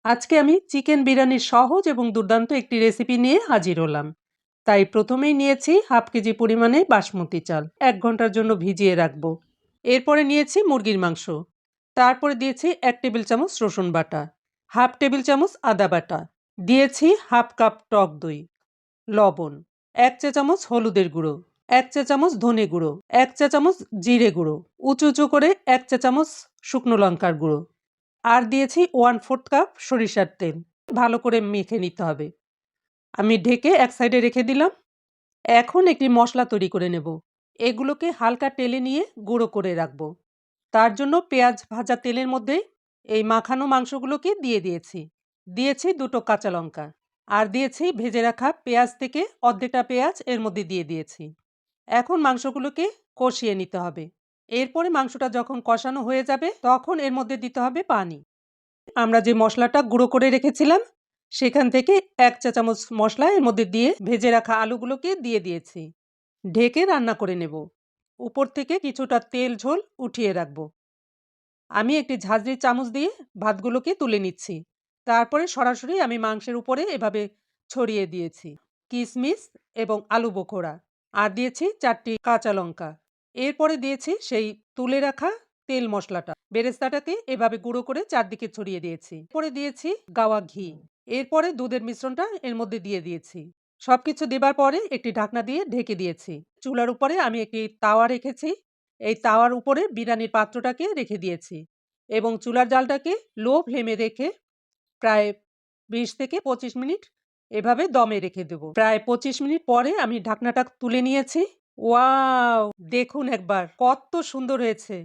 আজকে আমি চিকেন বিরিয়ানির সহজ এবং দুর্দান্ত একটি রেসিপি নিয়ে হাজির হলাম। তাই প্রথমেই নিয়েছি হাফ কেজি পরিমাণে বাসমতি চাল ১ ঘন্টার জন্য ভিজিয়ে রাখবো। এরপরে নিয়েছি মুরগির মাংস। তারপরে দিয়েছি ১ টেবিল চামচ রসুন বাটা, হাফ টেবিল চামচ আদা বাটা, দিয়েছি হাফ কাপ টক দই, লবণ, ১ চা চামচ হলুদের গুঁড়ো, ১ চা চামচ ধনে গুঁড়ো, ১ চা চামচ জিরে গুঁড়ো, উঁচু উঁচু করে ১ চা চামচ শুকনো লঙ্কার গুঁড়ো, আর দিয়েছি 1/4 কাপ সরিষার তেল। ভালো করে মেখে নিতে হবে। আমি ঢেকে এক সাইডে রেখে দিলাম। এখন একটি মসলা তৈরি করে নেব। এগুলোকে হালকা টেলে নিয়ে গুঁড়ো করে রাখব। তার জন্য পেঁয়াজ ভাজা তেলের মধ্যে এই মাখানো মাংসগুলোকে দিয়ে দিয়েছি। দিয়েছি ২টো কাঁচা লঙ্কা। আর দিয়েছি ভেজে রাখা পেঁয়াজ থেকে অর্ধেকটা পেঁয়াজ এর মধ্যে দিয়ে দিয়েছি। এখন মাংসগুলোকে কষিয়ে নিতে হবে। এরপরে মাংসটা যখন কষানো হয়ে যাবে তখন এর মধ্যে দিতে হবে পানি। আমরা যে মশলাটা গুঁড়ো করে রেখেছিলাম সেখান থেকে ১ চা চামচ মশলা এর মধ্যে দিয়ে ভেজে রাখা আলুগুলোকে দিয়ে দিয়েছি। ঢেকে রান্না করে নেব। উপর থেকে কিছুটা তেল ঝোল উঠিয়ে রাখব। আমি একটি ঝাঁঝরির চামচ দিয়ে ভাতগুলোকে তুলে নিচ্ছি। তারপরে সরাসরি আমি মাংসের উপরে এভাবে ছড়িয়ে দিয়েছি কিশমিশ এবং আলু বোখরা, আর দিয়েছি ৪টি কাঁচা লঙ্কা। এরপরে দিয়েছি সেই তুলে রাখা তেল মশলাটা, বেরেস্তাটাকে এভাবে গুঁড়ো করে চারদিকে ছড়িয়ে দিয়েছি। পরে দিয়েছি গাওয়া ঘি। এরপরে দুধের মিশ্রণটা এর মধ্যে দিয়ে দিয়েছি। সবকিছু দেবার পরে একটি ঢাকনা দিয়ে ঢেকে দিয়েছি। চুলার উপরে আমি একটি তাওয়া রেখেছি। এই তাওয়ার উপরে বিরিয়ানির পাত্রটাকে রেখে দিয়েছি এবং চুলার জালটাকে লো ফ্লেমে রেখে প্রায় ২০ থেকে ২৫ মিনিট এভাবে দমে রেখে দেব। প্রায় ২৫ মিনিট পরে আমি ঢাকনাটা তুলে নিয়েছি। ওয়াও! দেখুন একবার কত সুন্দর হয়েছে।